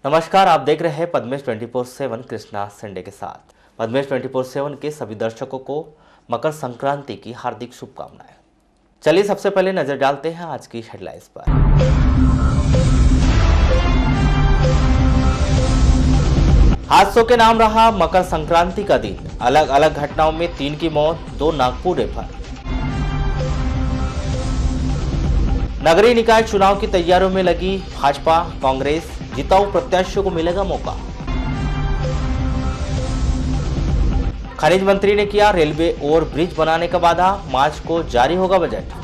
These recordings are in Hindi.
नमस्कार, आप देख रहे हैं पद्मेश 24/7 कृष्णा संडे के साथ। पद्मेश 24/7 के सभी दर्शकों को मकर संक्रांति की हार्दिक शुभकामनाएं। चलिए सबसे पहले नजर डालते हैं आज की हेडलाइंस पर। हादसों के नाम रहा मकर संक्रांति का दिन। अलग अलग घटनाओं में 3 की मौत, 2 नागपुर रेफर। नगरीय निकाय चुनाव की तैयारियों में लगी भाजपा कांग्रेस, जिताऊ प्रत्याशियों को मिलेगा मौका। खनिज मंत्री ने किया रेलवे ओवर ब्रिज बनाने का वादा, मार्च को जारी होगा बजट।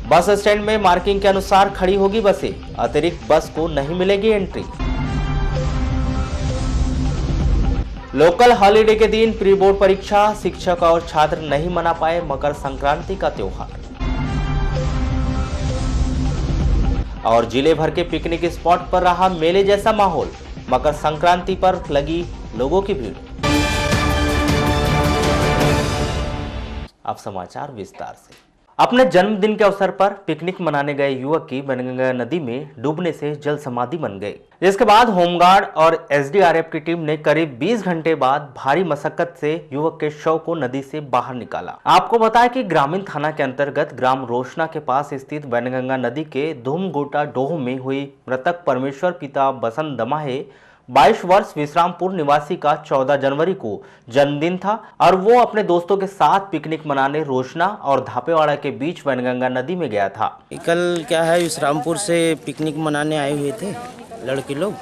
बस स्टैंड में मार्किंग के अनुसार खड़ी होगी बसें, अतिरिक्त बस को नहीं मिलेगी एंट्री। लोकल हॉलिडे के दिन प्री बोर्ड परीक्षा, शिक्षक और छात्र नहीं मना पाए मकर संक्रांति का त्योहार। और जिले भर के पिकनिक स्पॉट पर रहा मेले जैसा माहौल, मकर संक्रांति पर लगी लोगों की भीड़। अब समाचार विस्तार से। अपने जन्मदिन के अवसर पर पिकनिक मनाने गए युवक की बनगंगा नदी में डूबने से जल समाधि बन गई, जिसके बाद होमगार्ड और एसडीआरएफ की टीम ने करीब 20 घंटे बाद भारी मशक्कत से युवक के शव को नदी से बाहर निकाला। आपको बताया कि ग्रामीण थाना के अंतर्गत ग्राम रोशना के पास स्थित बनगंगा नदी के धूमगोटा डोह में हुई मृतक परमेश्वर पिता बसंत दमाहे 22 वर्ष विश्रामपुर निवासी का 14 जनवरी को जन्मदिन था और वो अपने दोस्तों के साथ पिकनिक मनाने रोशना और धापेवाड़ा के बीच वैनगंगा नदी में गया था। कल क्या है, विश्रामपुर से पिकनिक मनाने आए हुए थे लड़के लोग।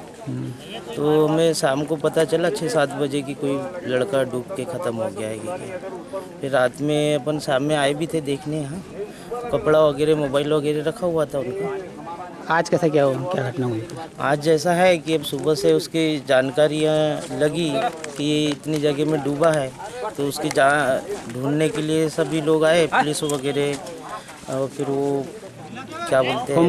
तो हमें शाम को पता चला 6-7 बजे की कोई लड़का डूब के ख़त्म हो गया है। फिर रात में अपन शाम में आए भी थे देखने, यहाँ कपड़ा वगैरह मोबाइल वगैरह रखा हुआ था उनका। आज कैसा क्या घटना हुई? आज जैसा है कि अब सुबह से उसकी जानकारियाँ लगी कि ये इतनी जगह में डूबा है, तो उसकी ढूंढने के लिए सभी लोग आए, पुलिस वगैरह, और फिर वो क्या बोलते हैं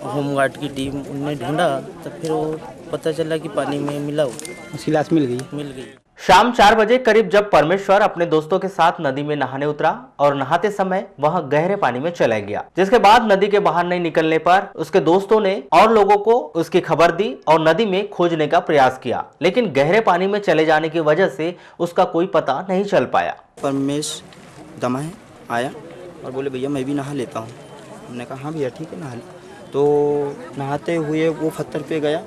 होमगार्ड की टीम उन्हें ढूंढा। तब फिर वो पता चला कि पानी में मिला, उसकी लाश मिल गई। शाम 4 बजे करीब जब परमेश्वर अपने दोस्तों के साथ नदी में नहाने उतरा और नहाते समय वह गहरे पानी में चला गया, जिसके बाद नदी के बाहर नहीं निकलने पर उसके दोस्तों ने और लोगों को उसकी खबर दी और नदी में खोजने का प्रयास किया, लेकिन गहरे पानी में चले जाने की वजह से उसका कोई पता नहीं चल पाया। परमेश्वर दमाहे आया और बोले भैया मैं भी नहा लेता हूँ। हमने कहा हाँ भैया ठीक है नहा ले। तो नहाते हुए वो पत्थर पे गया।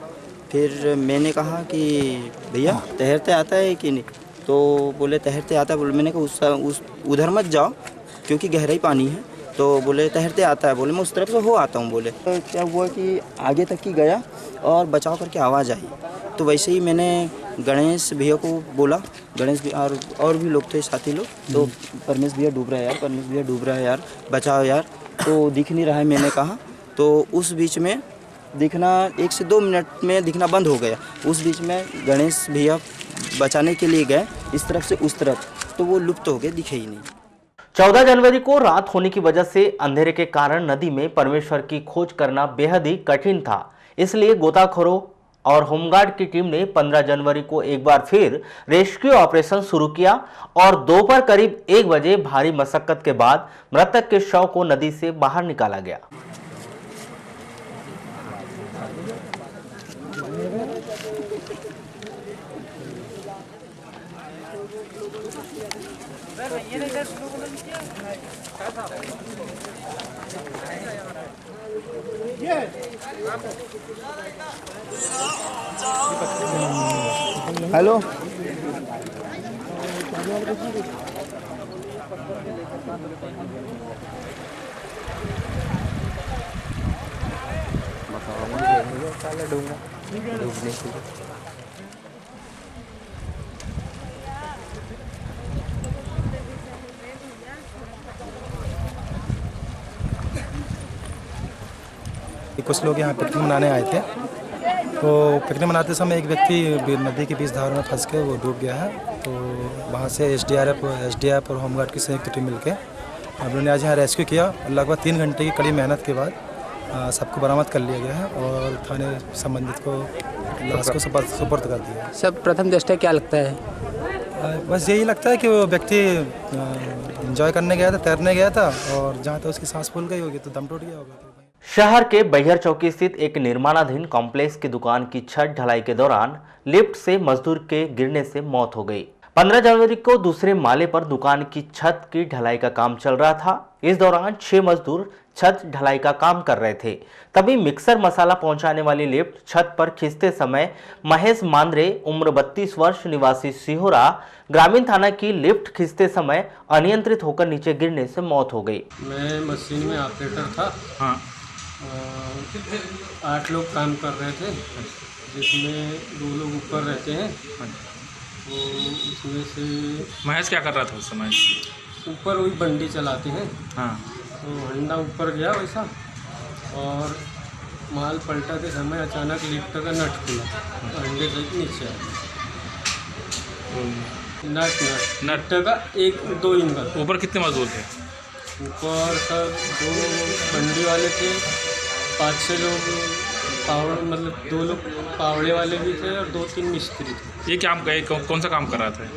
फिर मैंने कहा कि भैया तैरते आता है कि नहीं, तो बोले तैरते आता है। बोले, मैंने कहा उस उधर मत जाओ क्योंकि गहराई पानी है। तो बोले तैरते आता है। बोले मैं उस तरफ से हो आता हूँ। बोले तो क्या हुआ कि आगे तक ही गया और बचाव करके आवाज़ आई। तो वैसे ही मैंने गणेश भैया को बोला, गणेश भैया और भी लोग थे साथी लोग, तो परमेश भैया डूब रहा है यार, परमेश भैया डूब रहा है यार, बचाओ यार। तो दिख नहीं रहा है, मैंने कहा। तो उस बीच में दिखना 1 से 2 मिनट में दिखना बंद हो गया। उस बीच में गणेश भैया बचाने के लिए गए इस तरफ से उस तरफ, तो वो लुप्त हो गए, दिखे ही नहीं। 14 जनवरी को रात होने की वजह से अंधेरे के कारण नदी में परमेश्वर की खोज करना बेहद ही कठिन था, इसलिए गोताखोरों और होमगार्ड की टीम ने 15 जनवरी को एक बार फिर रेस्क्यू ऑपरेशन शुरू किया और दोपहर करीब 1 बजे भारी मशक्कत के बाद मृतक के शव को नदी से बाहर निकाला गया। हेलो, डूबने के लिए कुछ लोग यहाँ पिकनिक मनाने आए थे। तो पिकनिक मनाते समय एक व्यक्ति नदी के बीच धार में फंस के वो डूब गया है। तो वहाँ से एसडीआरएफ और होमगार्ड की संयुक्त टीम मिलकर हम लोगों ने आज यहाँ रेस्क्यू किया। लगभग 3 घंटे की कड़ी मेहनत के बाद सबको बरामद कर लिया गया है और थाने संबंधित को लाश को सुपुर्द कर दिया। सब प्रथम दृष्टया क्या लगता है? बस यही लगता है कि वो व्यक्ति एंजॉय करने गया था, तैरने गया था और जहाँ तक उसकी सांस फूल गई होगी तो दम टूट गया होगा। शहर के बैहर चौकी स्थित एक निर्माणाधीन कॉम्प्लेक्स की दुकान की छत ढलाई के दौरान लिफ्ट से मजदूर के गिरने से मौत हो गई। 15 जनवरी को दूसरे माले पर दुकान की छत की ढलाई का काम चल रहा था। इस दौरान 6 मजदूर छत ढलाई का काम कर रहे थे। तभी मिक्सर मसाला पहुंचाने वाली लिफ्ट छत पर खींचते समय महेश मांद्रे उम्र 32 वर्ष निवासी सिहोरा ग्रामीण थाना की लिफ्ट खींचते समय अनियंत्रित होकर नीचे गिरने से मौत हो गई। मैं मशीन में ऑपरेटर था। हाँ। 8 लोग काम कर रहे थे, जिसमें 2 लोग ऊपर रहते हैं। तो इसमें से महेश क्या कर रहा था उस समय? ऊपर वही बंडी चलाते हैं। हाँ। तो हंडा ऊपर गया वैसा, और माल पलटाते समय अचानक लिफ्ट का नट खुला, तो हंडे से नीचे आया। नट का 1-2 इंच। ऊपर कितने मजदूर थे? ऊपर सब 2 बंडी वाले थे, 5-6 लोग पावड़, मतलब 2 लोग पावड़े वाले भी थे और 2-3 मिस्त्री थे। ये काम कौन सा काम कर रहा था?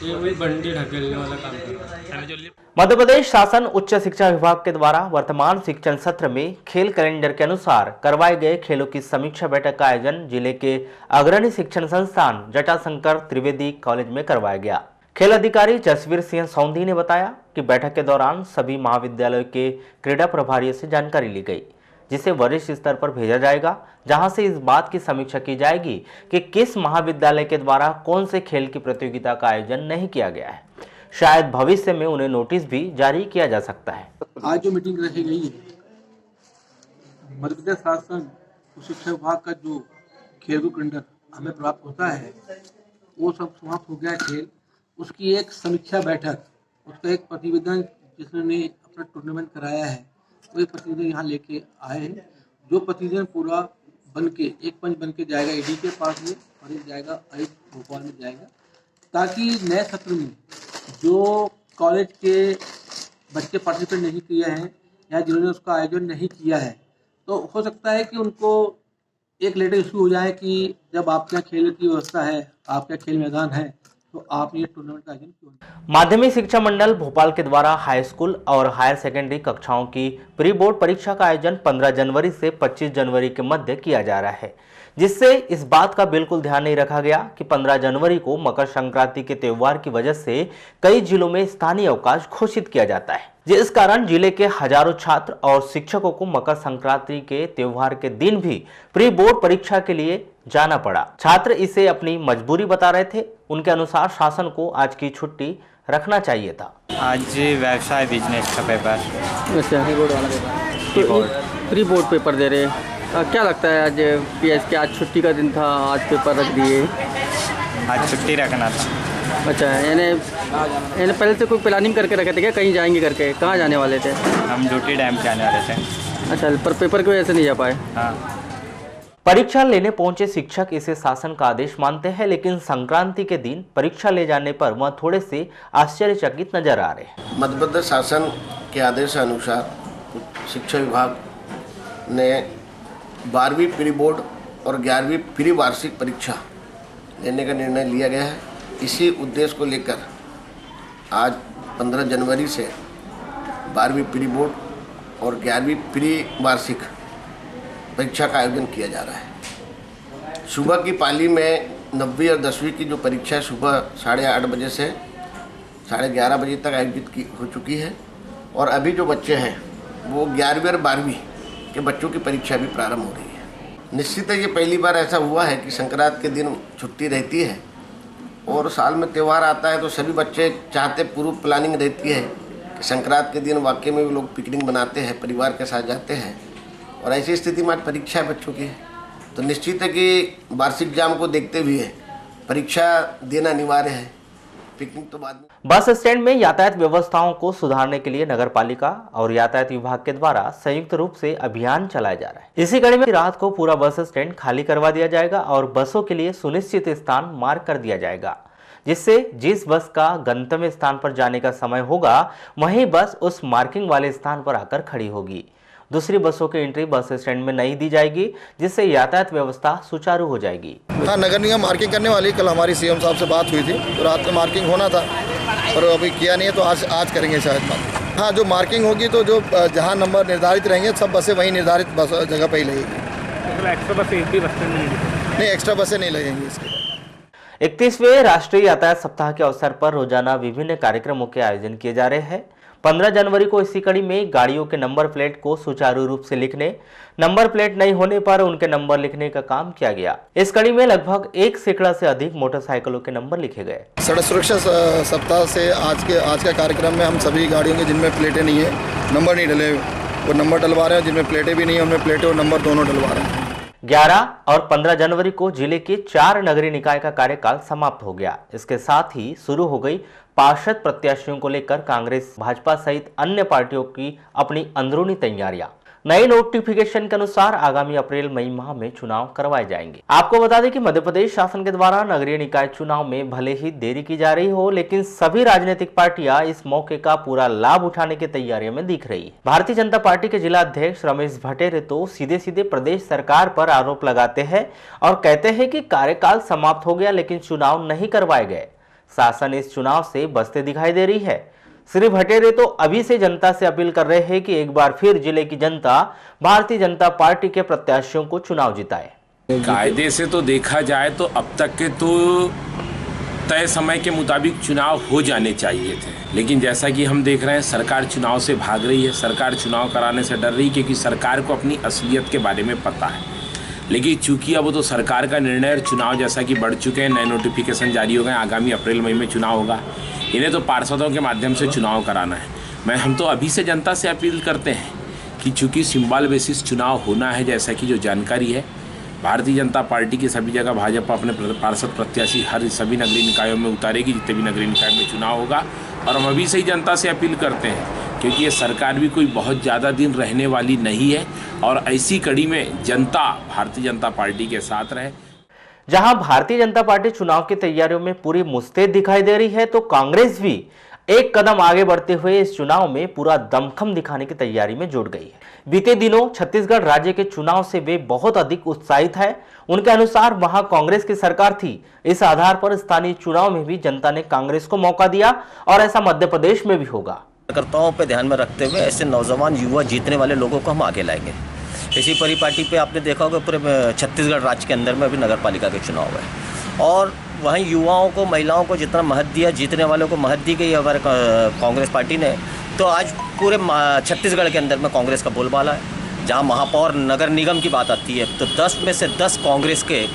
ये वही बंडी ढकेलने वाला काम कर रहा था। मध्य प्रदेश शासन उच्च शिक्षा विभाग के द्वारा वर्तमान शिक्षण सत्र में खेल कैलेंडर के अनुसार करवाए गए खेलों की समीक्षा बैठक का आयोजन जिले के अग्रणी शिक्षण संस्थान जटाशंकर त्रिवेदी कॉलेज में करवाया गया। खेल अधिकारी जसवीर सिंह सौंधी ने बताया कि बैठक के दौरान सभी महाविद्यालयों के क्रीड़ा प्रभारियों से जानकारी ली गई, जिसे वरिष्ठ स्तर पर भेजा जाएगा, जहां से इस बात की समीक्षा की जाएगी कि किस महाविद्यालय के द्वारा कौन से खेल की प्रतियोगिता का आयोजन नहीं किया गया है। शायद भविष्य में उन्हें नोटिस भी जारी किया जा सकता है। आज जो मीटिंग रखी गई है, मध्य प्रदेश शासन शिक्षा विभाग का जो खेल कैलेंडर हमें प्राप्त होता है वो सब समाप्त हो गया खेल। उसकी एक समीक्षा बैठक, उसका एक प्रतिवेदन जिसने अपना टूर्नामेंट कराया है वो एक प्रतिवेदन यहाँ लेके आए हैं। जो प्रतिवेदन पूरा बन के एक पंच बन के जाएगा ईडी के पास में, और एक जाएगा आयुक्त भोपाल में जाएगा, ताकि नए सत्र में जो कॉलेज के बच्चे पार्टिसिपेट नहीं किए हैं या जिन्होंने उसका आयोजन नहीं किया है, तो हो सकता है कि उनको एक लेटर इशू हो जाए कि जब आपके यहाँ खेल की व्यवस्था है, आपका खेल मैदान है, तो आप ये टूर्नामेंट का आयोजन क्यों नहीं। माध्यमिक शिक्षा मंडल भोपाल के द्वारा हाई स्कूल और हायर सेकेंडरी कक्षाओं की प्री बोर्ड परीक्षा का आयोजन 15 जनवरी से 25 जनवरी के मध्य किया जा रहा है, जिससे इस बात का बिल्कुल ध्यान नहीं रखा गया कि 15 जनवरी को मकर संक्रांति के त्योहार की वजह से कई जिलों में स्थानीय अवकाश घोषित किया जाता है, जिस कारण जिले के हजारों छात्र और शिक्षकों को मकर संक्रांति के त्योहार के दिन भी प्री बोर्ड परीक्षा के लिए जाना पड़ा। छात्र इसे अपनी मजबूरी बता रहे थे। उनके अनुसार शासन को आज की छुट्टी रखना चाहिए था। आज व्यवसाय बिजनेस का पेपर, अच्छा, प्री बोर्ड पेपर दे रहे हैं। क्या लगता है आज पीएस के आज छुट्टी का दिन था, आज पेपर रख दिए? आज छुट्टी रखना था। अच्छा, यानी पहले से कोई प्लानिंग करके रखे थे क्या, कहीं जाएंगे करके? कहाँ जाने वाले थे? हम ड्यूटी डैम से आने वाले थे। अच्छा, पर पेपर की वजह से नहीं जा पाए? हाँ। परीक्षा लेने पहुंचे शिक्षक इसे शासन का आदेश मानते हैं, लेकिन संक्रांति के दिन परीक्षा ले जाने पर वह थोड़े से आश्चर्यचकित नजर आ रहे हैं। मध्य प्रदेश शासन के आदेश अनुसार शिक्षा विभाग ने 12वीं प्री बोर्ड और 11वीं प्री वार्षिक परीक्षा लेने का निर्णय लिया गया है। इसी उद्देश्य को लेकर आज 15 जनवरी से 12वीं प्री बोर्ड और 11वीं प्री वार्षिक परीक्षा का आयोजन किया जा रहा है। सुबह की पाली में 9वीं और 10वीं की जो परीक्षा है सुबह 8:30 बजे से 11:30 बजे तक आयोजित हो चुकी है, और अभी जो बच्चे हैं वो 11वीं और 12वीं के बच्चों की परीक्षा भी प्रारंभ हो रही है। निश्चित है ये पहली बार ऐसा हुआ है कि संक्रांति के दिन छुट्टी रहती है, और साल में त्यौहार आता है तो सभी बच्चे चाहते, पूर्व प्लानिंग रहती है कि संक्रांति के दिन वाकई में भी लोग पिकनिक बनाते हैं, परिवार के साथ जाते हैं, और ऐसी स्थिति में आज परीक्षा है बच्चों की, तो निश्चित है कि वार्षिक एग्जाम को देखते हुए परीक्षा देना अनिवार्य है, पिकनिक तो बाद में। बस स्टैंड में यातायात व्यवस्थाओं को सुधारने के लिए नगर पालिका और यातायात विभाग के द्वारा संयुक्त रूप से अभियान चलाया जा रहा है। इसी कड़ी में रात को पूरा बस स्टैंड खाली करवा दिया जाएगा और बसों के लिए सुनिश्चित स्थान मार्क कर दिया जाएगा, जिससे जिस बस का गंतव्य स्थान पर जाने का समय होगा वही बस उस मार्किंग वाले स्थान पर आकर खड़ी होगी। दूसरी बसों की एंट्री बस स्टैंड में नहीं दी जाएगी, जिससे यातायात व्यवस्था सुचारू हो जाएगी। हाँ, नगर निगम मार्किंग करने वाली, कल हमारी सीएम साहब से बात हुई थी तो रात में मार्किंग होना था, पर अभी किया नहीं है, तो आज करेंगे शायद। हाँ, जो मार्किंग होगी तो जो जहाँ नंबर निर्धारित रहेंगे सब बसें वहीं निर्धारित बस जगह पर ही लगेगी। मतलब एक्स्ट्रा बस एक भी बस स्टैंड में नहीं, एक्स्ट्रा बसें नहीं लगेंगी इसके। 31वें राष्ट्रीय यातायात सप्ताह के अवसर पर रोजाना विभिन्न कार्यक्रमों के आयोजन किए जा रहे हैं। 15 जनवरी को इसी कड़ी में गाड़ियों के नंबर प्लेट को सुचारू रूप से लिखने, नंबर प्लेट नहीं होने पर उनके नंबर लिखने का काम किया गया। इस कड़ी में लगभग 1 सैकड़ा से अधिक मोटरसाइकिलों के नंबर लिखे गए। सड़क सुरक्षा सप्ताह से आज के कार्यक्रम में हम सभी गाड़ियों के जिनमें प्लेटें नहीं है, नंबर नहीं डले, वो नंबर डलवा रहे हैं। जिनमें प्लेटें भी नहीं है उनमें प्लेटें और नंबर दोनों डलवा रहे हैं। 11 और 15 जनवरी को जिले के 4 नगरीय निकाय का कार्यकाल समाप्त हो गया। इसके साथ ही शुरू हो गई पार्षद प्रत्याशियों को लेकर कांग्रेस, भाजपा सहित अन्य पार्टियों की अपनी अंदरूनी तैयारियां। नए नोटिफिकेशन के अनुसार आगामी अप्रैल मई माह में चुनाव करवाए जाएंगे। आपको बता दें कि मध्य प्रदेश शासन के द्वारा नगरीय निकाय चुनाव में भले ही देरी की जा रही हो, लेकिन सभी राजनीतिक पार्टियां इस मौके का पूरा लाभ उठाने की तैयारियों में दिख रही है। भारतीय जनता पार्टी के जिला अध्यक्ष रमेश भट्टेरे तो सीधे सीधे प्रदेश सरकार पर आरोप लगाते हैं और कहते हैं कि कार्यकाल समाप्त हो गया लेकिन चुनाव नहीं करवाए गए। शासन इस चुनाव से बचते दिखाई दे रही है। श्री भट्टेरे तो अभी से जनता से अपील कर रहे हैं कि एक बार फिर जिले की जनता भारतीय जनता पार्टी के प्रत्याशियों को चुनाव जिताए। कायदे से तो देखा जाए तो अब तक के तो तय समय के मुताबिक चुनाव हो जाने चाहिए थे, लेकिन जैसा कि हम देख रहे हैं सरकार चुनाव से भाग रही है। सरकार चुनाव कराने से डर रही क्योंकि सरकार को अपनी असलियत के बारे में पता है। लेकिन चूंकि अब तो सरकार का निर्णय और चुनाव जैसा कि बढ़ चुके हैं, नए नोटिफिकेशन जारी हो गए, आगामी अप्रैल मई में चुनाव होगा। इन्हें तो पार्षदों के माध्यम से चुनाव कराना है। हम तो अभी से जनता से अपील करते हैं कि चूंकि सिंबल बेसिस चुनाव होना है, जैसा कि जो जानकारी है भारतीय जनता पार्टी की सभी जगह भाजपा अपने पार्षद प्रत्याशी हर सभी नगरीय निकायों में उतारेगी, जितने भी नगरीय निकाय में चुनाव होगा। और हम अभी से ही जनता से अपील करते हैं क्योंकि ये सरकार भी कोई बहुत ज़्यादा दिन रहने वाली नहीं है और ऐसी कड़ी में जनता भारतीय जनता पार्टी के साथ रहे। जहां भारतीय जनता पार्टी चुनाव की तैयारियों में पूरी मुस्तैद दिखाई दे रही है, तो कांग्रेस भी एक कदम आगे बढ़ते हुए इस चुनाव में पूरा दमखम दिखाने की तैयारी में जुट गई है। बीते दिनों छत्तीसगढ़ राज्य के चुनाव से वे बहुत अधिक उत्साहित है। उनके अनुसार वहां कांग्रेस की सरकार थी। इस आधार पर स्थानीय चुनाव में भी जनता ने कांग्रेस को मौका दिया और ऐसा मध्य प्रदेश में भी होगा। कार्यकर्ताओं पर ध्यान में रखते हुए ऐसे नौजवान युवा जीतने वाले लोगों को हम आगे लाएंगे। इसी परिपाटी पे आपने देखा होगा पूरे छत्तीसगढ़ राज्य के अंदर में अभी नगर पालिका के चुनाव है और वहीं युवाओं को, महिलाओं को जितना महत्व दिया, जीतने वालों को महत्व दी गई हमारे कांग्रेस पार्टी ने। तो आज पूरे छत्तीसगढ़ के अंदर में कांग्रेस का बोलबाला है। जहां महापौर नगर निगम की बात आती है तो 10 में से 10 कांग्रेस के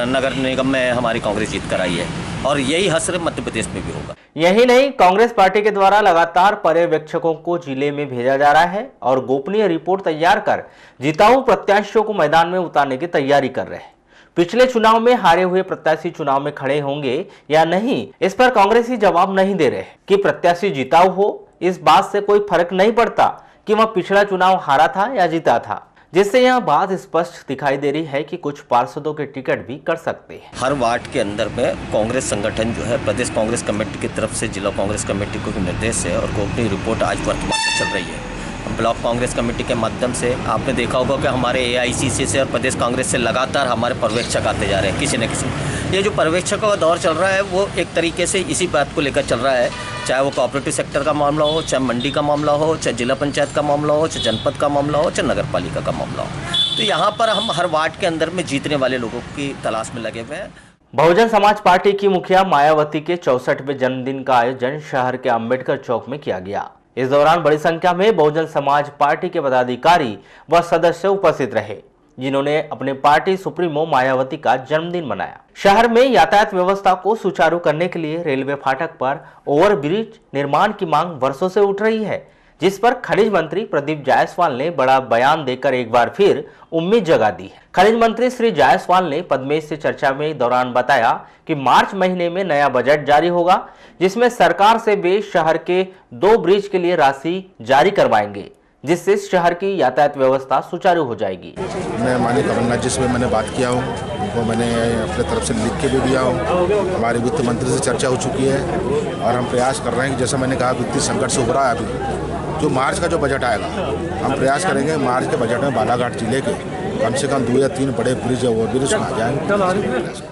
नगर निगम में हमारी कांग्रेस जीत कर आई है और यही हसर मध्य प्रदेश में भी होगा। यही नहीं, कांग्रेस पार्टी के द्वारा लगातार पर्यवेक्षकों को जिले में भेजा जा रहा है और गोपनीय रिपोर्ट तैयार कर जिताऊ प्रत्याशियों को मैदान में उतारने की तैयारी कर रहे हैं। पिछले चुनाव में हारे हुए प्रत्याशी चुनाव में खड़े होंगे या नहीं, इस पर कांग्रेसी जवाब नहीं दे रहे कि प्रत्याशी जिताऊ हो, इस बात से कोई फर्क नहीं पड़ता कि वह पिछला चुनाव हारा था या जीता था, जिससे यह बात स्पष्ट दिखाई दे रही है कि कुछ पार्षदों के टिकट भी कर सकते हैं। हर वार्ड के अंदर में कांग्रेस संगठन जो है प्रदेश कांग्रेस कमेटी की तरफ से जिला कांग्रेस कमेटी को निर्देश है और गोपनीय रिपोर्ट आज वर्तमान में चल रही है। ब्लॉक कांग्रेस कमेटी के माध्यम से आपने देखा होगा कि हमारे AICC से और प्रदेश कांग्रेस से लगातार हमारे पर्यवेक्षक आते जा रहे हैं किसी न किसी। ये जो पर्यवेक्षकों का दौर चल रहा है वो एक तरीके से इसी बात को लेकर चल रहा है, चाहे वो कोऑपरेटिव सेक्टर का मामला हो, चाहे मंडी का मामला हो, चाहे जिला पंचायत का मामला हो, चाहे जनपद का मामला हो, चाहे नगर पालिका का मामला हो। तो यहाँ पर हम हर वार्ड के अंदर में जीतने वाले लोगों की तलाश में लगे हुए हैं। बहुजन समाज पार्टी की मुखिया मायावती के 64वें जन्मदिन का आयोजन शहर के अंबेडकर चौक में किया गया। इस दौरान बड़ी संख्या में बहुजन समाज पार्टी के पदाधिकारी व सदस्य उपस्थित रहे, जिन्होंने अपने पार्टी सुप्रीमो मायावती का जन्मदिन मनाया। शहर में यातायात व्यवस्था को सुचारू करने के लिए रेलवे फाटक पर ओवरब्रिज निर्माण की मांग वर्षों से उठ रही है, जिस पर खनिज मंत्री प्रदीप जायसवाल ने बड़ा बयान देकर एक बार फिर उम्मीद जगा दी है। खनिज मंत्री श्री जायसवाल ने पद्मेश से चर्चा में दौरान बताया कि मार्च महीने में नया बजट जारी होगा, जिसमें सरकार से वे शहर के 2 ब्रिज के लिए राशि जारी करवाएंगे, जिससे शहर की यातायात व्यवस्था सुचारू हो जाएगी। मैं माननीय कमलनाथ जी से मैंने बात किया हूँ, वो मैंने अपने तरफ से लिख के भी दिया हूँ। हमारे वित्त मंत्री से चर्चा हो चुकी है और हम प्रयास कर रहे हैं कि जैसा मैंने कहा वित्तीय संकट से उभरा है अभी, जो मार्च का जो बजट आएगा हम प्रयास करेंगे मार्च के बजट में बालाघाट जिले के कम से कम 2 या 3 बड़े ब्रिज है वो ब्रिज आ जाएंगे।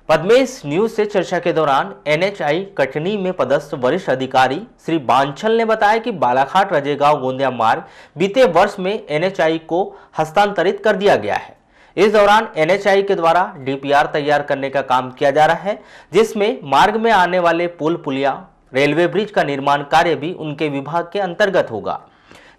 पद्मेश न्यूज से चर्चा के दौरान NHI कटनी में पदस्थ वरिष्ठ अधिकारी श्री बांछल ने बताया कि बालाघाट रजेगांव गोंदिया मार्ग बीते वर्ष में NHI को हस्तांतरित कर दिया गया है। इस दौरान NHI के द्वारा DPR तैयार करने का काम किया जा रहा है, जिसमें मार्ग में आने वाले पुल पुलिया रेलवे ब्रिज का निर्माण कार्य भी उनके विभाग के अंतर्गत होगा,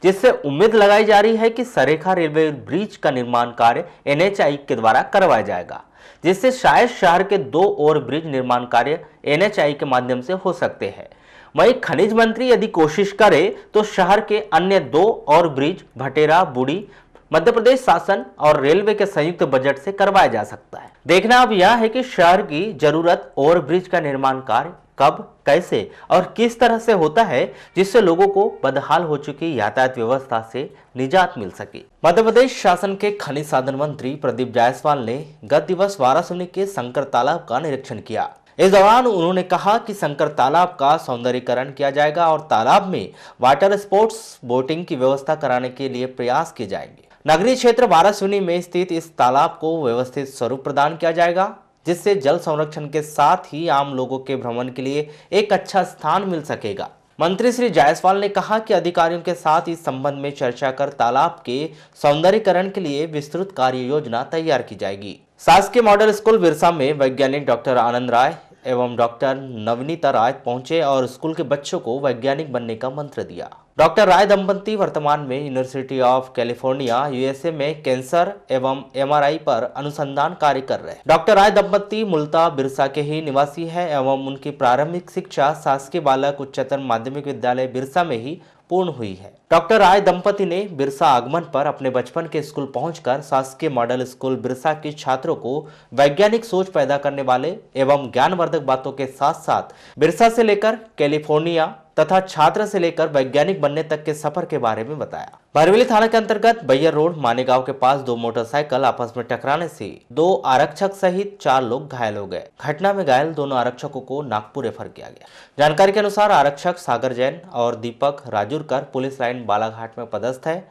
जिससे उम्मीद लगाई जा रही है कि सरेखा रेलवे ब्रिज का निर्माण कार्य NHI के द्वारा करवाया जाएगा, जिससे शायद शहर के 2 और ब्रिज निर्माण कार्य NHI के माध्यम से हो सकते हैं। वहीं खनिज मंत्री यदि कोशिश करे तो शहर के अन्य 2 और ब्रिज भटेरा बुड़ी मध्य प्रदेश शासन और रेलवे के संयुक्त बजट से करवाया जा सकता है। देखना अब यह है कि शहर की जरूरत ओवर ब्रिज का निर्माण कार्य कब, कैसे और किस तरह से होता है, जिससे लोगों को बदहाल हो चुकी यातायात व्यवस्था से निजात मिल सके। मध्य प्रदेश शासन के खनिज साधन मंत्री प्रदीप जायसवाल ने गत दिवस वारासुनी के शंकर तालाब का निरीक्षण किया। इस दौरान उन्होंने कहा कि शंकर तालाब का सौंदर्यीकरण किया जाएगा और तालाब में वाटर स्पोर्ट्स बोटिंग की व्यवस्था कराने के लिए प्रयास किए जाएंगे। नगरीय क्षेत्र वारासुनी में स्थित इस तालाब को व्यवस्थित स्वरूप प्रदान किया जाएगा, जिससे जल संरक्षण के साथ ही आम लोगों के भ्रमण के लिए एक अच्छा स्थान मिल सकेगा। मंत्री श्री जायसवाल ने कहा कि अधिकारियों के साथ इस संबंध में चर्चा कर तालाब के सौंदर्यीकरण के लिए विस्तृत कार्य योजना तैयार की जाएगी। शासकीय मॉडल स्कूल बिरसा में वैज्ञानिक डॉक्टर आनंद राय एवं डॉक्टर नवनीता राय पहुंचे और स्कूल के बच्चों को वैज्ञानिक बनने का मंत्र दिया। डॉक्टर राय दंपति वर्तमान में यूनिवर्सिटी ऑफ कैलिफोर्निया USA में कैंसर एवं MRI पर अनुसंधान कार्य कर रहे हैं। डॉक्टर राय दंपति मूलतः बिरसा के ही निवासी है एवं उनकी प्रारंभिक शिक्षा शासकीय बालक उच्चतर माध्यमिक विद्यालय बिरसा में ही पूर्ण हुई है। डॉक्टर राय दंपति ने बिरसा आगमन पर अपने बचपन के स्कूल पहुंचकर शासकीय मॉडल स्कूल बिरसा के छात्रों को वैज्ञानिक सोच पैदा करने वाले एवं ज्ञानवर्धक बातों के साथ साथ बिरसा से लेकर कैलिफोर्निया तथा छात्र से लेकर वैज्ञानिक बनने तक के सफर के बारे में बताया। बरवेली थाना के अंतर्गत बैयर रोड मानेगांव के पास 2 मोटरसाइकिल आपस में टकराने से 2 आरक्षक सहित 4 लोग घायल हो गए। घटना में घायल दोनों आरक्षकों को नागपुर रेफर किया गया। जानकारी के अनुसार आरक्षक सागर जैन और दीपक राजूरकर पुलिस लाइन बालाघाट में पदस्थ है।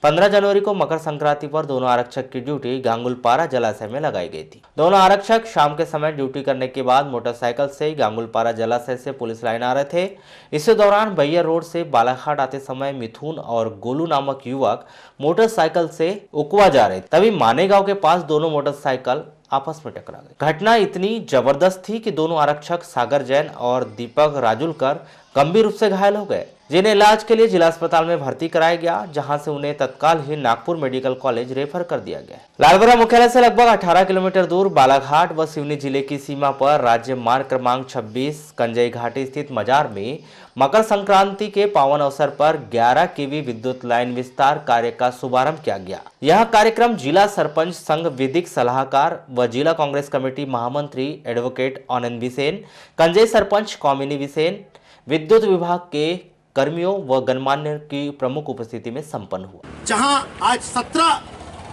15 जनवरी को मकर संक्रांति पर दोनों आरक्षक की ड्यूटी गांगुलपारा जलाशय में लगाई गई थी। दोनों आरक्षक शाम के समय ड्यूटी करने के बाद मोटरसाइकिल से गांगुलपारा जलाशय से पुलिस लाइन आ रहे थे। इसी दौरान बैयर रोड से बालाघाट आते समय मिथुन और गोलू नामक युवक मोटरसाइकिल से उकवा जा रहे थे, तभी मानेगांव के पास दोनों मोटरसाइकिल आपस में टकरा गए। घटना इतनी जबरदस्त थी कि दोनों आरक्षक सागर जैन और दीपक राजुलकर गंभीर रूप से घायल हो गए, जिन्हें इलाज के लिए जिला अस्पताल में भर्ती कराया गया, जहां से उन्हें तत्काल ही नागपुर मेडिकल कॉलेज रेफर कर दिया गया। लालबरा मुख्यालय से लगभग 18 किलोमीटर दूर बालाघाट व सिवनी जिले की सीमा पर राज्य मार्ग क्रमांक 26 कंजई घाटी स्थित मजार में मकर संक्रांति के पावन अवसर पर 11 kV विद्युत लाइन विस्तार कार्य का शुभारंभ किया गया। यह कार्यक्रम जिला सरपंच संघ विधिक सलाहकार व जिला कांग्रेस कमेटी महामंत्री एडवोकेट आनंद बिसेन, कंजई सरपंच कौमिनी बिसेन, विद्युत विभाग के कर्मियों व गणमान्य की प्रमुख उपस्थिति में संपन्न हुआ। जहां आज 17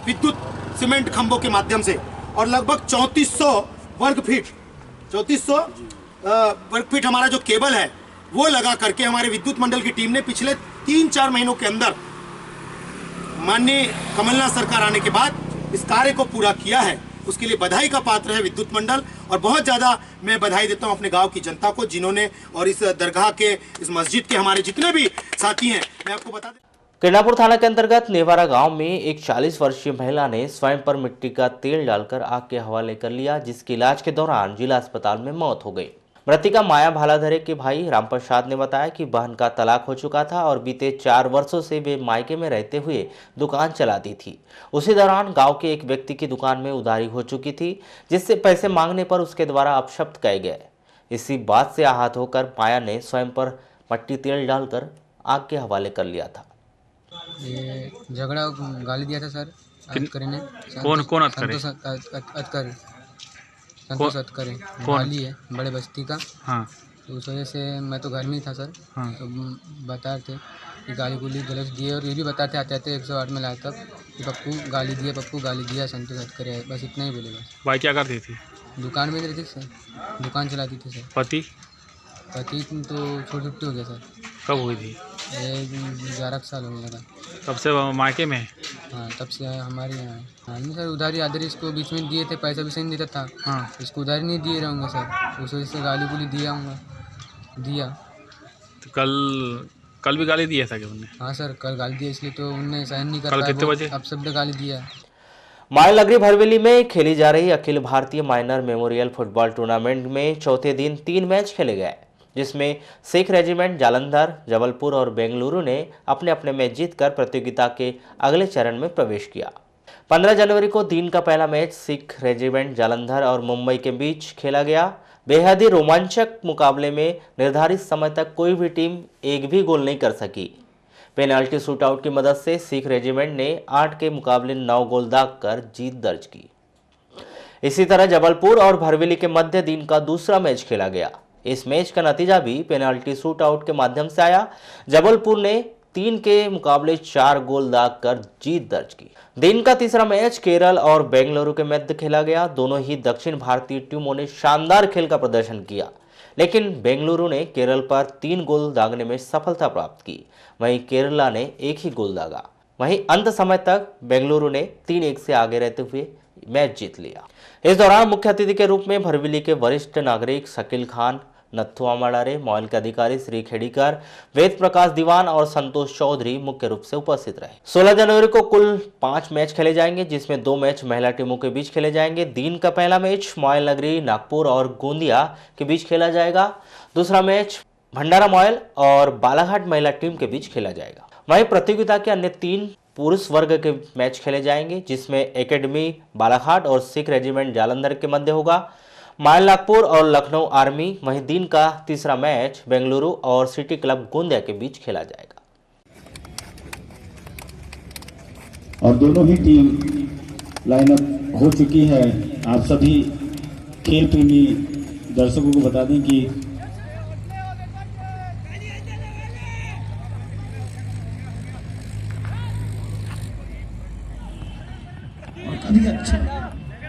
विद्युत सीमेंट खंभों के माध्यम से और लगभग 3400 वर्ग फीट हमारा जो केबल है वो लगा करके हमारे विद्युत मंडल की टीम ने पिछले 3-4 महीनों के अंदर माननीय कमलनाथ सरकार आने के बाद इस कार्य को पूरा किया है। उसके लिए बधाई का पात्र है विद्युत मंडल, और बहुत ज़्यादा मैं बधाई देता हूं अपने गांव की जनता को, जिन्होंने और इस दरगाह के इस मस्जिद के हमारे जितने भी साथी हैं, मैं आपको बता दें। किरणापुर थाना के अंतर्गत नेवारा गांव में एक 40 वर्षीय महिला ने स्वयं पर मिट्टी का तेल डालकर आग के हवाले कर लिया, जिसके इलाज के दौरान जिला अस्पताल में मौत हो गई। मृतिका माया भालाधरे के भाई रामप्रसाद ने बताया कि बहन का तलाक हो चुका था और बीते 4 वर्षों से वे मायके में रहते हुए दुकान चलाती थी। उसी दौरान गांव के एक व्यक्ति की दुकान में उधारी हो चुकी थी, जिससे पैसे मांगने पर उसके द्वारा अपशब्द कहे गए। इसी बात से आहत होकर माया ने स्वयं पर मट्टी तेल डालकर आग के हवाले कर लिया था। ये झगड़ा गाली दिया था सर अतकरी ने। कौन अतकरी? संतोष अतकरी गाली है बड़े बस्ती का। हाँ। तो उस वजह से मैं तो घर में ही था सर। हाँ। तो बता थे कि गाली गुली गलत दिए, और ये भी बताते आते आते 108 में लाए तक कि पप्पू गाली दिया संतोष अतकरी है, बस इतना ही बोले। बस भाई क्या करती थी? दुकान में रहती सर, दुकान चलाती थी सर। पति तो छुट्टी हो गया सर। कब हुई थी? 11 साल होने लगा। तब से वो मायके में है? हाँ तब से हमारे यहाँ। हाँ नहीं सर, उधारी आधे इसको बीच में दिए थे, पैसा भी सही नहीं देता था। हाँ। इसको उधारी नहीं दिए रहूँगा सर, उस वजह से गाली गुली दिया। तो कल भी गाली दिया था क्या उन्होंने? हाँ सर, कल गाली दिया, इसलिए तो उनने सहन नहीं कर कल पाया, कितने बजे? अब सब ने गाली दिया। माइल नगरी भरवेली में खेली जा रही Akhil Bharatiya minor memorial football tournament में चौथे दिन 3 मैच खेले गए, जिसमें सिख रेजिमेंट जालंधर, जबलपुर और बेंगलुरु ने अपने अपने मैच जीतकर प्रतियोगिता के अगले चरण में प्रवेश किया। 15 जनवरी को दिन का पहला मैच सिख रेजिमेंट जालंधर और मुंबई के बीच खेला गया। बेहद ही रोमांचक मुकाबले में निर्धारित समय तक कोई भी टीम एक भी गोल नहीं कर सकी। पेनाल्टी शूटआउट की मदद से सिख रेजिमेंट ने 8 के मुकाबले 9 गोल दागकर जीत दर्ज की। इसी तरह जबलपुर और भरवेली के मध्य दिन का दूसरा मैच खेला गया। इस मैच का नतीजा भी पेनाल्टी शूटआउट के माध्यम से आया। जबलपुर ने 3 के मुकाबले 4 गोल दागकर जीत दर्ज की। दिन का तीसरा मैच केरल और बेंगलुरु के मध्य खेला गया। दोनों ही दक्षिण भारतीय टीमों ने शानदार खेल का प्रदर्शन किया, लेकिन बेंगलुरु ने केरल पर 3 गोल दागने में सफलता प्राप्त की, वहीं केरला ने 1 ही गोल दागा। वहीं अंत समय तक बेंगलुरु ने 3-1 से आगे रहते हुए मैच जीत लिया। इस दौरान मुख्य अतिथि के रूप में भरवेली के वरिष्ठ नागरिक शकील खान, नत्थु आमाड़ारे, मॉयल के अधिकारी श्री खेड़ीकर, वेद प्रकाश दीवान और संतोष चौधरी मुख्य रूप से उपस्थित रहे। 16 जनवरी को कुल 5 मैच खेले जाएंगे, जिसमें 2 मैच महिला टीमों के बीच खेले जाएंगे। दिन का पहला मैच मॉयल नगरी, नागपुर और गोंदिया के बीच खेला जाएगा। दूसरा मैच भंडारा मॉयल और बालाघाट महिला टीम के बीच खेला जाएगा। वहीं प्रतियोगिता के अन्य 3 पुरुष वर्ग के मैच खेले जाएंगे, जिसमें एकेडमी बालाघाट और सिख रेजिमेंट जालंधर के मध्य होगा। माइल नागपुर और लखनऊ आर्मी। वहीं दिन का तीसरा मैच बेंगलुरु और सिटी क्लब गोंदिया के बीच खेला जाएगा। और दोनों ही टीम लाइनअप हो चुकी है। आप सभी खेल प्रेमी दर्शकों को बता दें कि काफी अच्छा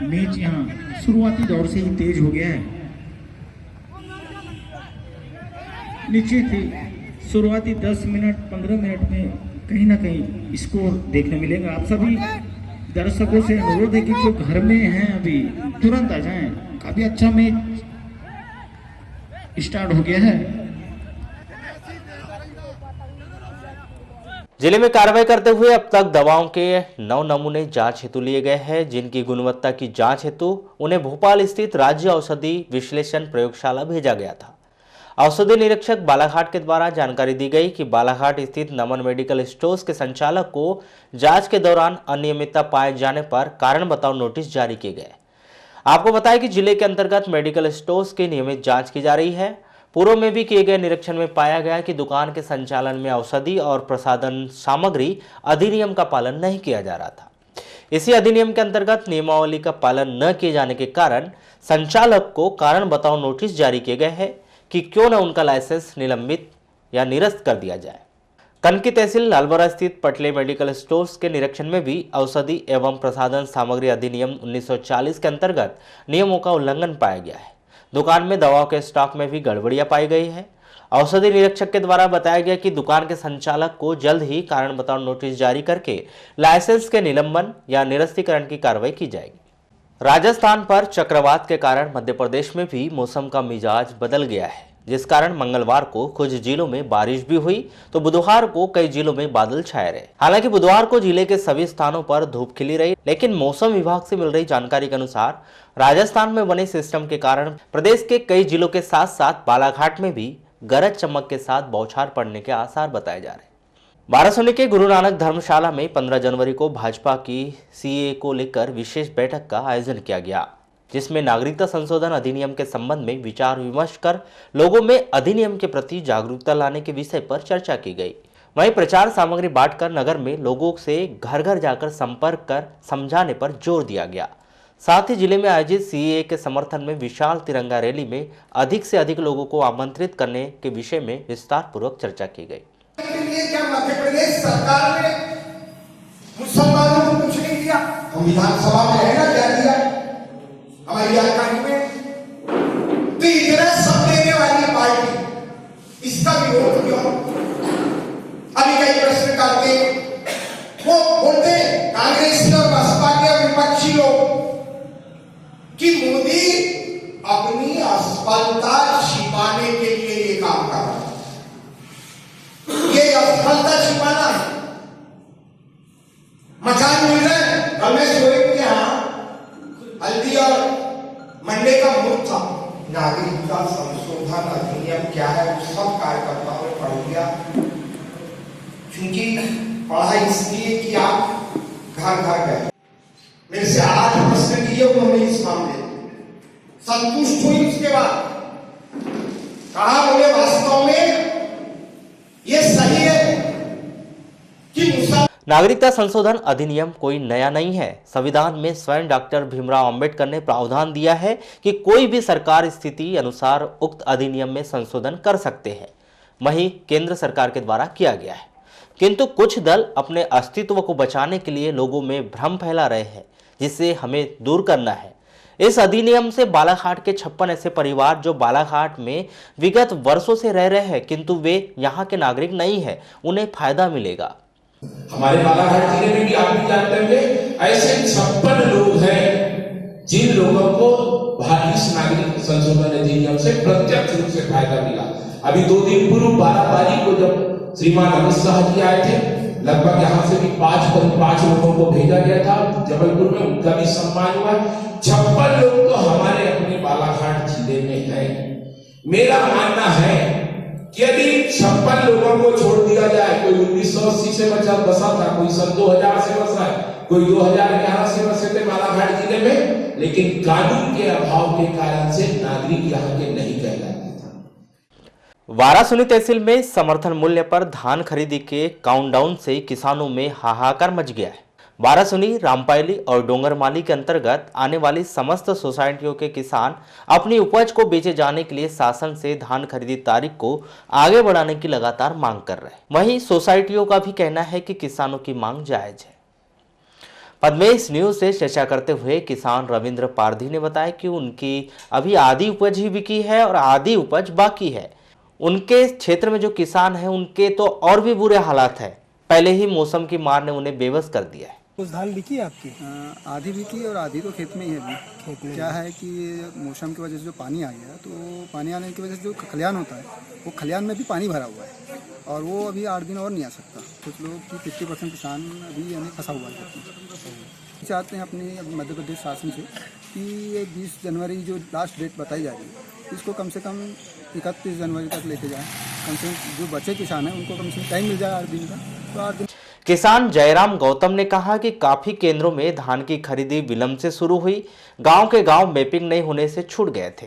मैच यहाँ शुरुआती दौर से ही तेज हो गया है। नीचे थे शुरुआती 10 मिनट 15 मिनट में कहीं ना कहीं स्कोर देखने मिलेगा। आप सभी दर्शकों से अनुरोध है कि जो घर में हैं अभी तुरंत आ जाएं। काफी अच्छा मैच स्टार्ट हो गया है। जिले में कार्रवाई करते हुए अब तक दवाओं के 9 नमूने जांच हेतु लिए गए हैं, जिनकी गुणवत्ता की जांच हेतु उन्हें भोपाल स्थित राज्य औषधि विश्लेषण प्रयोगशाला भेजा गया था। औषधि निरीक्षक बालाघाट के द्वारा जानकारी दी गई कि बालाघाट स्थित नमन मेडिकल स्टोर्स के संचालक को जांच के दौरान अनियमितता पाए जाने पर कारण बताओ नोटिस जारी किए गए। आपको बताया कि जिले के अंतर्गत मेडिकल स्टोर्स की नियमित जाँच की जा रही है। पूर्व में भी किए गए निरीक्षण में पाया गया कि दुकान के संचालन में औषधि और प्रसाधन सामग्री अधिनियम का पालन नहीं किया जा रहा था। इसी अधिनियम के अंतर्गत नियमावली का पालन न किए जाने के कारण संचालक को कारण बताओ नोटिस जारी किए गए हैं कि क्यों न उनका लाइसेंस निलंबित या निरस्त कर दिया जाए। कनकी तहसील लालबरा स्थित पटले मेडिकल स्टोर्स के निरीक्षण में भी औषधि एवं प्रसाधन सामग्री अधिनियम 1940 के अंतर्गत नियमों का उल्लंघन पाया गया है। दुकान में दवाओं के स्टॉक में भी गड़बड़ियां पाई गई है। औषधि निरीक्षक के द्वारा बताया गया कि दुकान के संचालक को जल्द ही कारण बताओ नोटिस जारी करके लाइसेंस के निलंबन या निरस्तीकरण की कार्रवाई की जाएगी। राजस्थान पर चक्रवात के कारण मध्य प्रदेश में भी मौसम का मिजाज बदल गया है, जिस कारण मंगलवार को कुछ जिलों में बारिश भी हुई तो बुधवार को कई जिलों में बादल छाए रहे। हालांकि बुधवार को जिले के सभी स्थानों पर धूप खिली रही, लेकिन मौसम विभाग से मिल रही जानकारी के अनुसार राजस्थान में बने सिस्टम के कारण प्रदेश के कई जिलों के साथ साथ बालाघाट में भी गरज चमक के साथ बौछार पड़ने के आसार बताए जा रहे हैं। वाराणसी के गुरु नानक धर्मशाला में 15 जनवरी को भाजपा की सीए को लेकर विशेष बैठक का आयोजन किया गया, जिसमें नागरिकता संशोधन अधिनियम के संबंध में विचार विमर्श कर लोगों में अधिनियम के प्रति जागरूकता लाने के विषय पर चर्चा की गई। वहीं प्रचार सामग्री बांटकर नगर में लोगों से घर घर जाकर संपर्क कर समझाने पर जोर दिया गया। साथ ही जिले में आयोजित सीएए के समर्थन में विशाल तिरंगा रैली में अधिक से अधिक लोगों को आमंत्रित करने के विषय में विस्तार पूर्वक चर्चा की गई। क्या मध्य प्रदेश सरकार ने मुसलमानों को कुछ नहीं दिया? हम विधानसभा में है ना, क्या दिया हमारी जानकारी में? तो इतना सब देने वाली पार्टी इसका विरोध क्यों? अभी कई प्रश्न करके कल मैं शोएब के यहाँ हल्दी और मंडे का मुहूर्त था। नागरिकता संशोधन अधिनियम क्या है वो सब कार्यकर्ताओं ने पढ़ लिया, क्योंकि पढ़ाई इसलिए कि आप घर घर गए। मेरे से 8 प्रश्न किए उन्होंने इस मामले में, संतुष्ट हुई। उसके बाद कहा बोले वास्तव में ये सही है कि नागरिकता संशोधन अधिनियम कोई नया नहीं है। संविधान में स्वयं डॉक्टर भीमराव अंबेडकर ने प्रावधान दिया है कि कोई भी सरकार स्थिति अनुसार उक्त अधिनियम में संशोधन कर सकते हैं। वहीं केंद्र सरकार के द्वारा किया गया है, किंतु कुछ दल अपने अस्तित्व को बचाने के लिए लोगों में भ्रम फैला रहे हैं, जिसे हमें दूर करना है। इस अधिनियम से बालाघाट के 56 ऐसे परिवार जो बालाघाट में विगत वर्षों से रह रहे हैं किंतु वे यहाँ के नागरिक नहीं है, उन्हें फायदा मिलेगा। हमारे बालाघाट जिले में भी आप भी जानते होंगे ऐसे 56 लोग हैं जिन लोगों को भारतीय नागरिक संशोधन अधिनियम से प्रत्यक्ष रूप से फायदा मिला। अभी 2 दिन पूर्व 12 तारीख को जब श्रीमान अमित शाह जी आए थे, लगभग यहाँ से भी 5 लोगों को भेजा गया था जबलपुर में, उनका भी सम्मान हुआ। 56 लोग तो हमारे अपने बालाघाट जिले में हैं। मेरा मानना है कि यदि 56 लोगों को छोड़ दिया जाए, कोई 1980 से बसा था, कोई सन 2000 से बसा है, कोई 2011 से बसे थे बालाघाट जिले में, लेकिन कानून के अभाव के कारण से नागरिक यहाँ के नहीं कहलाते। वारासुनी तहसील में समर्थन मूल्य पर धान खरीदी के काउंटडाउन से किसानों में हाहाकार मच गया है। वारासुनी, रामपायली और डोंगरमाली के अंतर्गत आने वाली समस्त सोसाइटियों के किसान अपनी उपज को बेचे जाने के लिए शासन से धान खरीदी तारीख को आगे बढ़ाने की लगातार मांग कर रहे हैं। वहीं सोसाइटियों का भी कहना है कि किसानों की मांग जायज है। पद्मेश न्यूज से चर्चा करते हुए किसान रविंद्र पारधी ने बताया कि उनकी अभी आधी उपज ही बिकी है और आधी उपज बाकी है। उनके क्षेत्र में जो किसान हैं उनके तो और भी बुरे हालात है। पहले ही मौसम की मार ने उन्हें बेबस कर दिया है। कुछ धान बिकी है आपकी? आधी बिकी और आधी तो खेत में ही है अभी। खेत में क्या है कि मौसम की वजह से जो पानी आ गया, तो पानी आने की वजह से जो खलियान होता है वो खलियान में भी पानी भरा हुआ है और वो अभी 8 दिन और नहीं आ सकता। कुछ लोग की 50% किसान अभी यानी फंसा हुआ है। चाहते हैं अपनी मध्य प्रदेश शासन से कि ये 20 जनवरी जो लास्ट डेट बताई जा रही है, इसको कम से कम 31 जनवरी तक लेके जाए। कम से कम जो बचे किसान हैं उनको कम से कम टाइम मिल जाए 8 दिन का, तो 8 दिन। किसान जयराम गौतम ने कहा कि काफी केंद्रों में धान की खरीदी विलंब से शुरू हुई। गांव के गांव मैपिंग नहीं होने से छूट गए थे।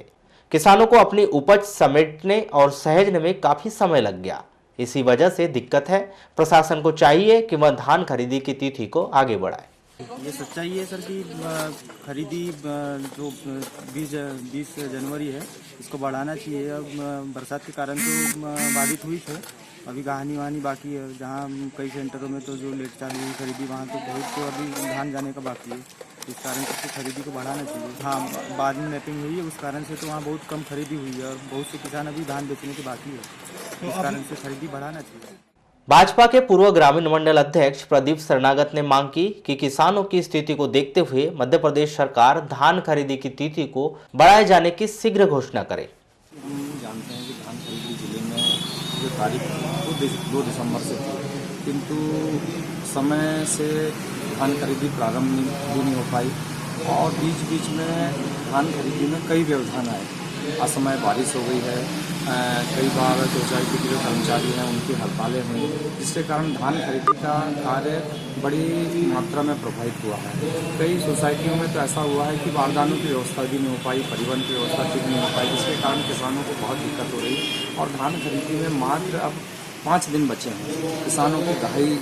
किसानों को अपनी उपज समेटने और सहेजने में काफी समय लग गया। इसी वजह से दिक्कत है। प्रशासन को चाहिए कि वह धान खरीदी की तिथि को आगे बढ़ाए। ये सच्चाई है सर कि खरीदी जो 20 जनवरी है इसको बढ़ाना चाहिए। अब बरसात के कारण तो बाधित हुई थे, अभी कहानी वहानी बाकी है। जहाँ कई सेंटरों में तो जो लेट चालू हुई खरीदी, वहाँ तो बहुत तो अभी धान जाने का बाकी है। इस कारण से खरीदी को बढ़ाना चाहिए। हाँ, बाद में मैपिंग हुई है, उस कारण से तो वहाँ बहुत कम खरीदी हुई है और बहुत से किसान अभी धान बेचने के बाकी है। इस कारण से खरीदी बढ़ाना चाहिए। भाजपा के पूर्व ग्रामीण मंडल अध्यक्ष प्रदीप शरणागत ने मांग की कि किसानों की स्थिति को देखते हुए मध्य प्रदेश सरकार धान खरीदी की तिथि को बढ़ाए जाने की शीघ्र घोषणा करे। हम जानते हैं कि धान खरीदी जिले में जो तारीख 2 दिसंबर से थी, किंतु समय से धान खरीदी प्रारंभ भी नहीं हो पाई और बीच में धान खरीदी में कई व्यवधान आए। असमय बारिश हो गई है, कई बार सोसाइटी के जो कर्मचारी हैं उनकी हड़तालें हुई, जिसके कारण धान खरीदी का कार्य बड़ी मात्रा में प्रभावित हुआ है। कई सोसाइटियों में तो ऐसा हुआ है कि बारदानों की व्यवस्था भी नहीं हो पाई, परिवहन की व्यवस्था ठीक नहीं हो पाई, जिसके कारण किसानों को बहुत दिक्कत हो रही और धान खरीदी में मात्र अब 5 दिन बचे हैं। किसानों की दहाई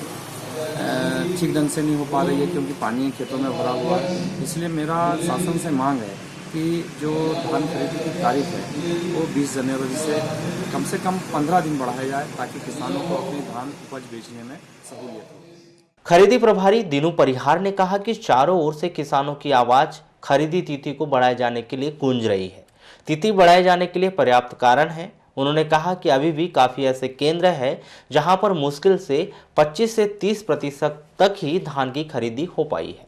ठीक ढंग से नहीं हो पा रही है क्योंकि पानी खेतों में भरा हुआ है। इसलिए मेरा शासन से मांग है कि जो धान खरीदी की तारीख है वो 20 जनवरी से कम 15 दिन बढ़ाया जाए ताकि किसानों को अपनी धान उपज बेचने में सहूलियत हो। खरीदी प्रभारी दीनू परिहार ने कहा कि चारों ओर से किसानों की आवाज खरीदी तिथि को बढ़ाए जाने के लिए गूंज रही है। तिथि बढ़ाए जाने के लिए पर्याप्त कारण है। उन्होंने कहा कि अभी भी काफी ऐसे केंद्र हैं जहां पर मुश्किल से 25 से 30% तक ही धान की खरीदी हो पाई है।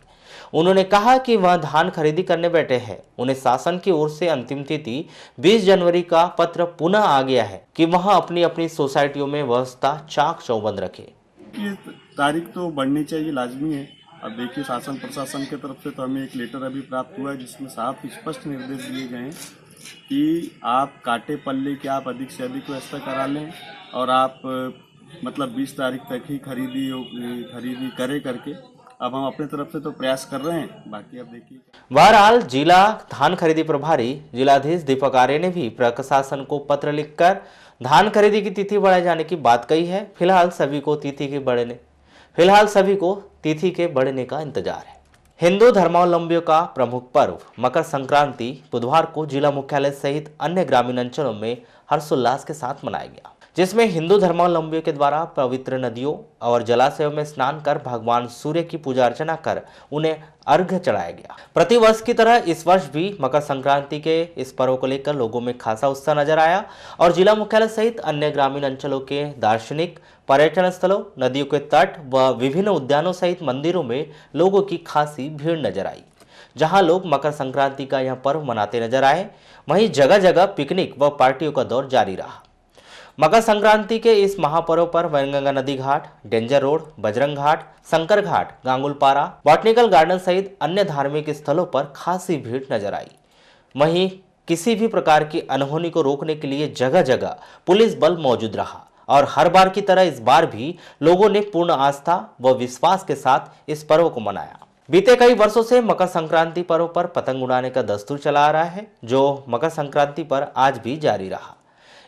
उन्होंने कहा कि वह धान खरीदी करने बैठे हैं। उन्हें शासन की ओर से अंतिम तिथि 20 जनवरी का पत्र पुनः आ गया है कि वह अपनी अपनी सोसाइटियों में व्यवस्था चाक चौबंद रखे। तारीख तो बढ़नी चाहिए, लाजमी है, अब देखिए शासन प्रशासन की तरफ से तो हमें एक लेटर अभी प्राप्त हुआ है जिसमें साफ स्पष्ट निर्देश दिए गए हैं कि आप काटे पल्ले की आप अधिक से अधिक व्यवस्था करा लें और आप मतलब 20 तारीख तक ही खरीदी करे करके अब हम अपने तरफ से तो प्रयास कर रहे हैं, बाकी अब देखिए। बहरहाल जिला धान खरीदी प्रभारी जिलाधीश दीपक आर्य ने भी प्रशासन को पत्र लिखकर धान खरीदी की तिथि बढ़ाए जाने की बात कही है। फिलहाल सभी को तिथि के बढ़ने का इंतजार है। हिंदू धर्मावलंबियों का प्रमुख पर्व मकर संक्रांति बुधवार को जिला मुख्यालय सहित अन्य ग्रामीण अंचलों में हर्षोल्लास के साथ मनाया गया, जिसमें हिंदू धर्मावलंबियों के द्वारा पवित्र नदियों और जलाशयों में स्नान कर भगवान सूर्य की पूजा अर्चना कर उन्हें अर्घ्य चढ़ाया गया। प्रतिवर्ष की तरह इस वर्ष भी मकर संक्रांति के इस पर्व को लेकर लोगों में खासा उत्साह नजर आया और जिला मुख्यालय सहित अन्य ग्रामीण अंचलों के दार्शनिक पर्यटन स्थलों, नदियों के तट व विभिन्न उद्यानों सहित मंदिरों में लोगों की खासी भीड़ नजर आई। जहां लोग मकर संक्रांति का यह पर्व मनाते नजर आए, वहीं जगह जगह पिकनिक व पार्टियों का दौर जारी रहा। मकर संक्रांति के इस महापर्व पर वैनगंगा नदी घाट, डेंजर रोड, बजरंग घाट, शंकर घाट, गांगुलपारा, बॉटनिकल गार्डन सहित अन्य धार्मिक स्थलों पर खासी भीड़ नजर आई। वहीं किसी भी प्रकार की अनहोनी को रोकने के लिए जगह जगह पुलिस बल मौजूद रहा और हर बार की तरह इस बार भी लोगों ने पूर्ण आस्था व विश्वास के साथ इस पर्व को मनाया। बीते कई वर्षों से मकर संक्रांति पर्व पर पतंग उड़ाने का दस्तूर चला आ रहा है, जो मकर संक्रांति पर आज भी जारी रहा।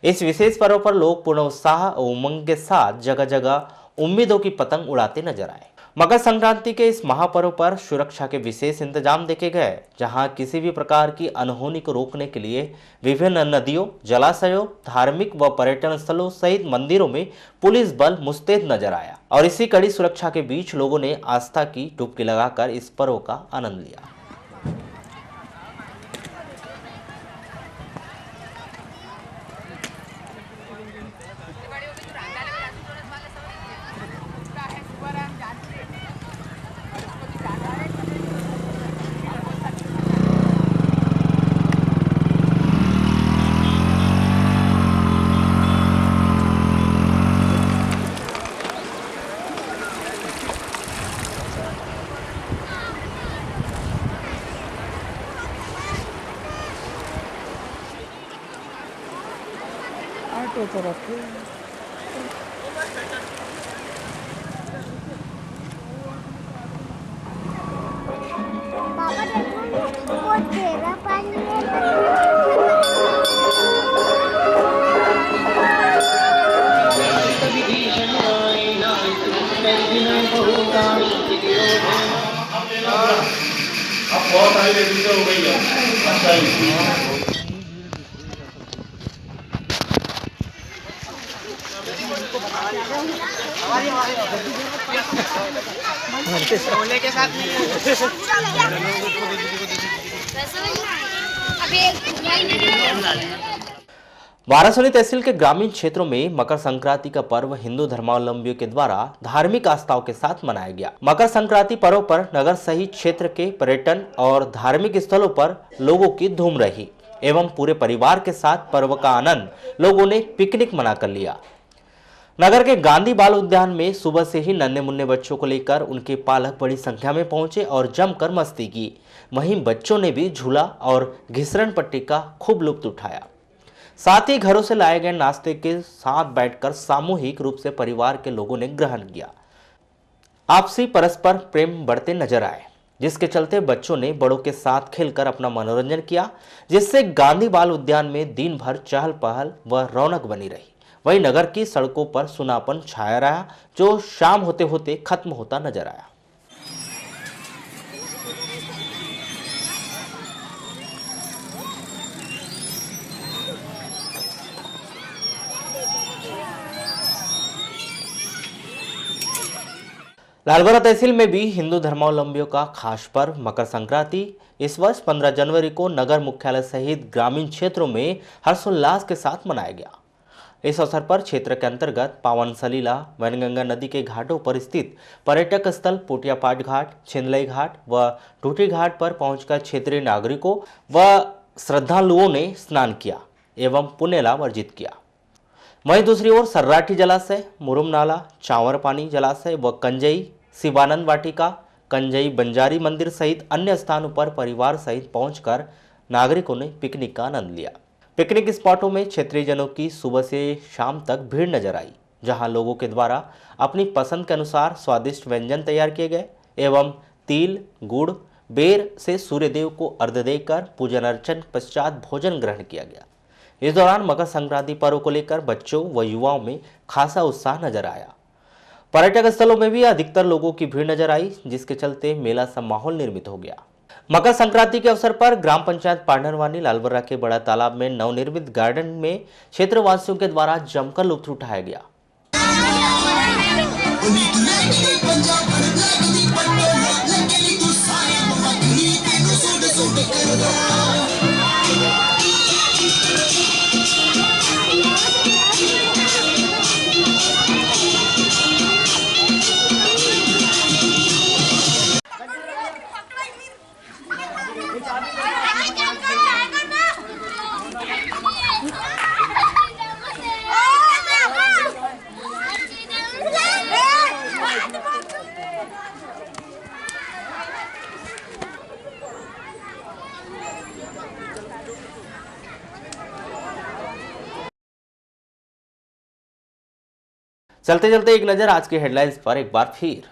इस विशेष पर्व पर लोग पूर्ण उत्साह और उमंग के साथ जगह जगह उम्मीदों की पतंग उड़ाते नजर आए। मकर संक्रांति के इस महापर्व पर सुरक्षा के विशेष इंतजाम देखे गए, जहां किसी भी प्रकार की अनहोनी को रोकने के लिए विभिन्न नदियों, जलाशयों, धार्मिक व पर्यटन स्थलों सहित मंदिरों में पुलिस बल मुस्तैद नजर आया और इसी कड़ी सुरक्षा के बीच लोगों ने आस्था की डुबकी लगाकर इस पर्व का आनंद लिया। वाराणसी तहसील के ग्रामीण क्षेत्रों में मकर संक्रांति का पर्व हिंदू धर्मावलंबियों के द्वारा धार्मिक आस्थाओं के साथ मनाया गया। मकर संक्रांति पर्व पर नगर सहित क्षेत्र के पर्यटन और धार्मिक स्थलों पर लोगों की धूम रही एवं पूरे परिवार के साथ पर्व का आनंद लोगों ने पिकनिक मनाकर लिया। नगर के गांधी बाल उद्यान में सुबह से ही नन्हे मुन्ने बच्चों को लेकर उनके पालक बड़ी संख्या में पहुंचे और जमकर मस्ती की। वहीं बच्चों ने भी झूला और घिसरण पट्टी का खूब लुत्फ उठाया। साथ ही घरों से लाए गए नाश्ते के साथ बैठकर सामूहिक रूप से परिवार के लोगों ने ग्रहण किया। आपसी परस्पर प्रेम बढ़ते नजर आए, जिसके चलते बच्चों ने बड़ों के साथ खेलकर अपना मनोरंजन किया, जिससे गांधी बाल उद्यान में दिन भर चहल पहल व रौनक बनी रही। वहीं नगर की सड़कों पर सुनापन छाया रहा, जो शाम होते होते खत्म होता नजर आया। लालगोरा तहसील में भी हिंदू धर्मावलंबियों का खास पर्व मकर संक्रांति इस वर्ष 15 जनवरी को नगर मुख्यालय सहित ग्रामीण क्षेत्रों में हर्षोल्लास के साथ मनाया गया। इस अवसर पर क्षेत्र के अंतर्गत पावन सलीला वैनगंगा नदी के घाटों पर स्थित पर्यटक स्थल पोटियापाट घाट, छिंदलई घाट व टूटी घाट पर पहुंचकर क्षेत्रीय नागरिकों व श्रद्धालुओं ने स्नान किया एवं पुण्य लाभ अर्जित किया। वहीं दूसरी ओर सर्राठी जलाशय, मुरुम नाला, चांवर पानी जलाशय व कंजई, शिवानंद वाटिका, कंजई बंजारी मंदिर सहित अन्य स्थानों पर परिवार सहित पहुंचकर नागरिकों ने पिकनिक का आनंद लिया। पिकनिक स्पॉटों में क्षेत्रीय जनों की सुबह से शाम तक भीड़ नजर आई, जहां लोगों के द्वारा अपनी पसंद के अनुसार स्वादिष्ट व्यंजन तैयार किए गए एवं तिल, गुड़, बेर से सूर्यदेव को अर्घ्य देकर पूजन अर्चन पश्चात भोजन ग्रहण किया गया। इस दौरान मकर संक्रांति पर्व को लेकर बच्चों व युवाओं में खासा उत्साह नजर आया। पर्यटक स्थलों में भी अधिकतर लोगों की भीड़ नजर आई, जिसके चलते मेला सा माहौल निर्मित हो गया। मकर संक्रांति के अवसर पर ग्राम पंचायत पांडरवानी लालबर्रा के बड़ा तालाब में नवनिर्मित गार्डन में क्षेत्रवासियों के द्वारा जमकर लुत्फ उठाया गया। चलते चलते एक नजर आज के हेडलाइंस पर एक बार फिर।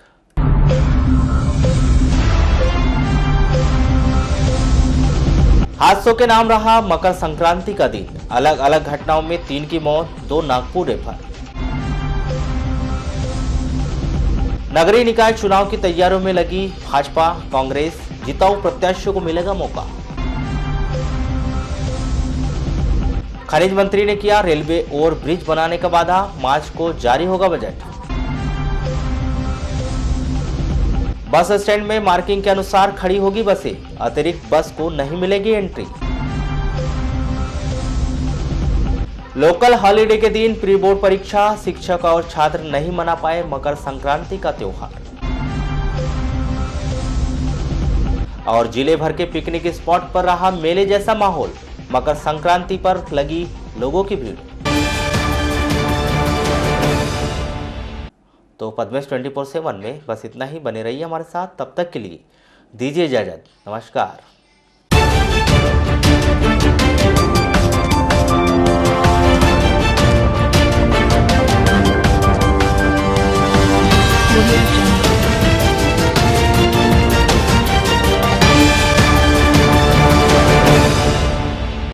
हादसों के नाम रहा मकर संक्रांति का दिन। अलग अलग घटनाओं में 3 की मौत, 2 नागपुर रेफर। नगरीय निकाय चुनाव की तैयारियों में लगी भाजपा कांग्रेस, जिताऊ प्रत्याशियों को मिलेगा मौका। खनिज मंत्री ने किया रेलवे ओवर ब्रिज बनाने का वादा, मार्च को जारी होगा बजट। बस स्टैंड में मार्किंग के अनुसार खड़ी होगी बसें, अतिरिक्त बस को नहीं मिलेगी एंट्री। लोकल हॉलिडे के दिन प्री बोर्ड परीक्षा, शिक्षक और छात्र नहीं मना पाए मकर संक्रांति का त्योहार। और जिले भर के पिकनिक स्पॉट पर रहा मेले जैसा माहौल, मकर संक्रांति पर लगी लोगों की भीड़। तो पद्मेश 24/7 में बस इतना ही। बने रहिए हमारे साथ, तब तक के लिए दीजिए इजाजत। नमस्कार। Audio